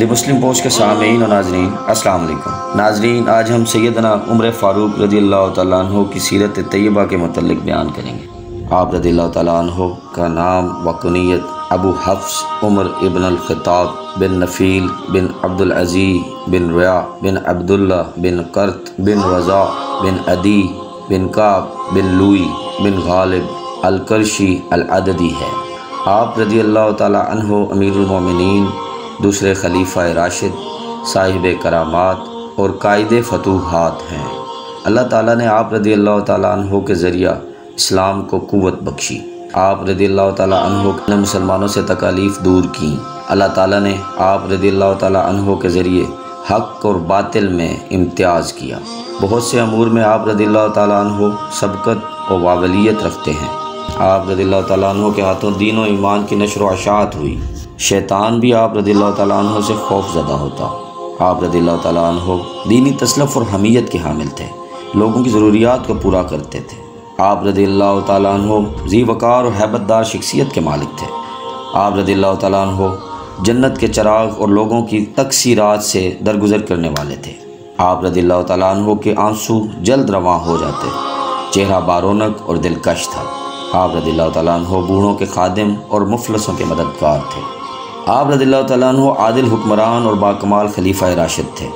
دی مسلم post کے سامعین و ناظرین السلام علیکم۔ ناظرین، آج ہم سیدنا عمر فاروق رضی اللہ تعالیٰ عنہ کی سیرت طیبہ کے متعلق بیان کریں گے۔ آپ رضی اللہ تعالیٰ عنہ کا نام و کنیت ابو حفص عمر ابن الخطاب بن نفیل بن عبدالعزیز بن ریا بن عبداللہ بن قرط بن رضا بن عدی بن کعب بن لوئی بن غالب القرشی العددی ہے۔ آپ رضی اللہ تعالیٰ عنہ امیر المومنین، دوسرے خلیفہ راشد، صاحب کرامات اور قائد فتوحات ہیں۔ اللہ تعالیٰ نے آپ رضی اللہ تعالیٰ عنہ کے ذریعہ اسلام کو قوت بخشی۔ آپ رضی اللہ تعالیٰ عنہ نے مسلمانوں سے تکالیف دور کیں۔ اللہ تعالیٰ نے آپ رضی اللہ تعالیٰ عنہ کے ذریعے حق اور باطل میں امتیاز کیا۔ بہت سے امور میں آپ رضی اللہ تعالیٰ عنہ سبقت و واولیت رکھتے ہیں۔ آپ رضی اللہ تعالیٰ عنہ کے ہاتھوں دین و ایمان کی نشر و اشاعت ہوئی۔ شیطان بھی آپ رضی اللہ تعالیٰ عنہ سے خوف زدہ ہوتا۔ آپ رضی اللہ تعالیٰ عنہ دینی تسلف اور حمیت کے حامل تھے، لوگوں کی ضروریات کو پورا کرتے تھے۔ آپ رضی اللہ تعالیٰ عنہ ذی وقار اور ہیبت دار شخصیت کے مالک تھے۔ آپ رضی اللہ تعالیٰ عنہ جنت کے چراغ اور لوگوں کی تکثیرات سے درگزر کرنے والے تھے۔ آپ رضی اللہ تعالیٰ عنہ کے آنسو جلد رواں ہو جاتے، چہرہ بارونق اور دلکش تھا۔ آپ رضی اللہ تعالیٰ عنہ بوڑھوں کے خادم اور مفلسوں کے مددگار تھے۔ آپ رضی اللہ تعالیٰ عنہ عادل حکمران اور باکمال خلیفہ راشد تھے۔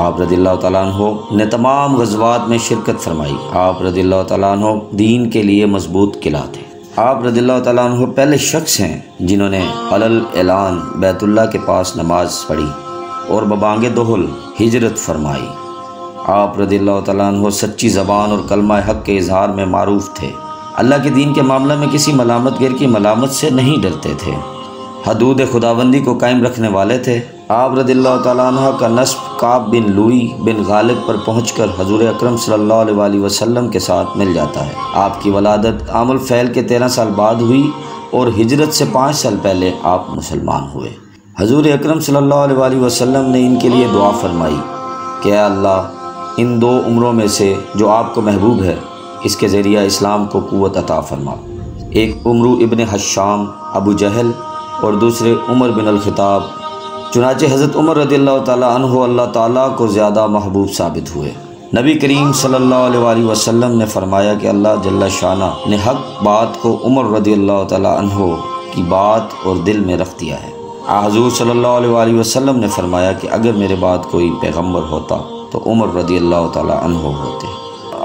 آپ رضی اللہ تعالیٰ عنہ نے تمام غزوات میں شرکت فرمائی۔ آپ رضی اللہ تعالیٰ عنہ دین کے لیے مضبوط قلعہ تھے۔ آپ رضی اللہ تعالیٰ عنہ پہلے شخص ہیں جنہوں نے علل اعلان بیت اللہ کے پاس نماز پڑھی اور ببانگ دہل ہجرت فرمائی۔ آپ رضی اللہ تعالیٰ عنہ سچی زبان اور کلمہ حق کے اظہار میں معروف تھے۔ اللہ کے دین کے معاملہ میں کسی ملامت گر کی ملامت سے نہیں ڈرتے تھے، حدود خداوندی کو قائم رکھنے والے تھے۔ آپ رضی اللہ تعالیٰ عنہ کا نسب کعب بن لوئی بن غالب پر پہنچ کر حضور اکرم صلی اللہ علیہ وآلہ وسلم کے ساتھ مل جاتا ہے۔ آپ کی ولادت عام الفیل کے 13 سال بعد ہوئی اور ہجرت سے 5 سال پہلے آپ مسلمان ہوئے۔ حضور اکرم صلی اللہ علیہ وآلہ وسلم نے ان کے لیے دعا فرمائی کہ اے اللہ، ان 2 عمروں میں سے جو آپ کو محبوب ہے، اس کے ذریعہ اسلام کو قوت عطا فرما۔ ایک عمرو ابن حشام ابو جہل اور دوسرے عمر بن الخطاب۔ چنانچہ حضرت عمر رضی اللہ تعالیٰ عنہ اللہ تعالیٰ کو زیادہ محبوب ثابت ہوئے۔ نبی کریم صلی اللہ علیہ وآلہ وسلم نے فرمایا کہ اللہ جل شانہ نے حق بات کو عمر رضی اللہ تعالیٰ عنہ کی بات اور دل میں رکھ دیا ہے۔ حضور صلی اللہ علیہ وآلہ وسلم نے فرمایا کہ اگر میرے بعد کوئی پیغمبر ہوتا تو عمر رضی اللہ تعالیٰ عنہ ہوتے۔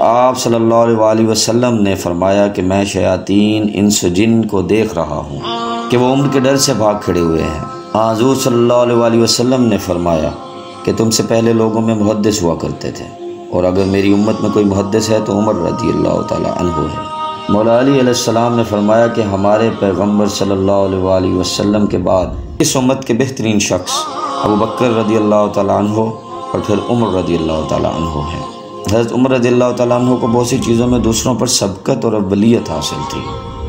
آپ صلی اللہ علیہ وآلہ وسلم نے فرمایا کہ میں شیاطین انس و جن کو دیکھ رہا ہوں کہ وہ عمر کے ڈر سے بھاگ کھڑے ہوئے ہیں۔ حضور صلی اللہ علیہ وآلہ وسلم نے فرمایا کہ تم سے پہلے لوگوں میں محدث ہوا کرتے تھے، اور اگر میری امت میں کوئی محدث ہے تو عمر رضی اللہ تعالیٰ عنہ ہے۔ مولا علی علیہ السلام نے فرمایا کہ ہمارے پیغمبر صلی اللہ علیہ وآلہ وسلم کے بعد اس امت کے بہترین شخص ابو بکر رضی اللہ تعالیٰ عنہ اور پھر عمر رضی اللہ تعالیٰ عنہ ہیں۔ حضرت عمر رضی اللہ تعالیٰ عنہ کو بہت سی چیزوں میں دوسروں پر سبقت اور اولیت حاصل تھی۔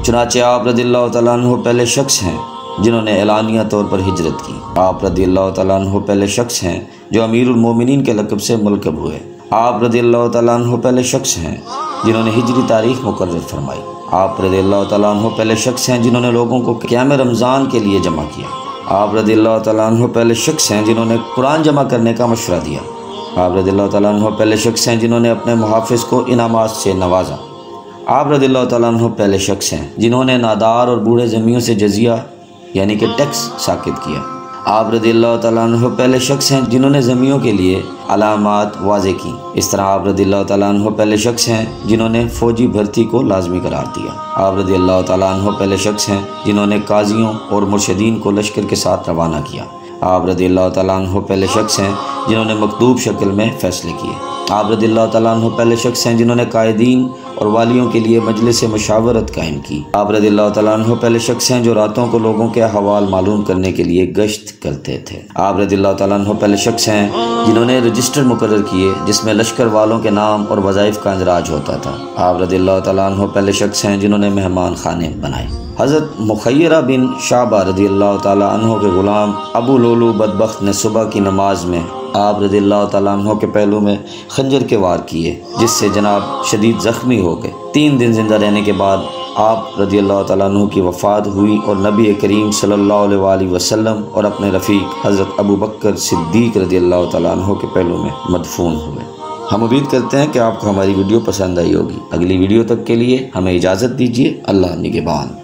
چنانچہ آپ رضی اللہ تعالیٰ عنہ پہلے شخص ہیں جنہوں نے اعلانیہ طور پر ہجرت کی۔ آپ رضی اللہ تعالیٰ عنہ پہلے شخص ہیں جو امیر المومنین کے لقب سے ملقب ہوئے۔ آپ رضی اللہ تعالیٰ عنہ پہلے شخص ہیں جنہوں نے ہجری تاریخ مقرر فرمائی۔ آپ رضی اللہ تعالیٰ عنہ پہلے شخص ہیں جنہوں نے لوگوں کو قیام رمضان کے لیے جمع کیا۔ آپ رضی اللہ تعالیٰ عنہ پہلے شخص ہیں جنہوں نے قرآن جمع کرنے کا مشورہ دیا۔ آپ رضی اللہ تعالیٰ عنہ پہلے شخص ہیں جنہوں نے اپنے محافظ کو انعامات سے نوازا۔ آپ رضی اللہ تعالیٰ عنہ پہلے شخص ہیں جنہوں نے نادار اور بوڑھے زمیوں سے جزیہ یعنی کہ ٹیکس ساقط کیا۔ آپ رضی اللہ تعالیٰ عنہ پہلے شخص ہیں جنہوں نے زمیوں کے لیے علامات واضح کی۔ اس طرح آپ رضی اللہ تعالیٰ عنہ پہلے شخص ہیں جنہوں نے فوجی بھرتی کو لازمی قرار دیا۔ آپ رضی اللہ تعالیٰ عنہ پہلے شخص ہیں جنہوں نے قاضیوں اور مرشدین کو لشکر کے ساتھ روانہ کیا۔ آپ رضی اللہ تعالیٰ عنہ پہلے شخص ہیں جنہوں نے مکتوب شکل میں فیصلے کیے۔ آپ رضی اللہ تعالیٰ عنہ پہلے شخص ہیں جنہوں نے قائدین اور والیوں کے لیے مجلس مشاورت قائم کی۔ آپ رضی اللہ تعالیٰ عنہ پہلے شخص ہیں جو راتوں کو لوگوں کے احوال معلوم کرنے کے لیے گشت کرتے تھے۔ آپ رضی اللہ تعالیٰ عنہ پہلے شخص ہیں جنہوں نے رجسٹر مقرر کیے جس میں لشکر والوں کے نام اور وظائف کا اندراج ہوتا تھا۔ آپ رضی اللہ تعالیٰ عنہ پہلے شخص ہیں جنہوں نے مہمان خانے بنائے۔ حضرت مخیرہ بن شعبہ رضی اللہ تعالیٰ عنہ کے غلام ابو لولو بدبخت نے صبح کی نماز میں آپ رضی اللہ تعالیٰ عنہ کے پہلو میں خنجر کے وار کیے، جس سے جناب شدید زخمی ہو گئے۔ 3 دن زندہ رہنے کے بعد آپ رضی اللہ تعالیٰ عنہ کی وفات ہوئی اور نبی کریم صلی اللہ علیہ وآلہ وسلم اور اپنے رفیق حضرت ابو بکر صدیق رضی اللہ تعالیٰ عنہ کے پہلو میں مدفون ہوئے۔ ہم امید کرتے ہیں کہ آپ کو ہماری ویڈیو پسند آئی ہوگی۔ اگلی ویڈیو تک کے لیے ہمیں اجازت دیجیے۔ اللہ نگہبان۔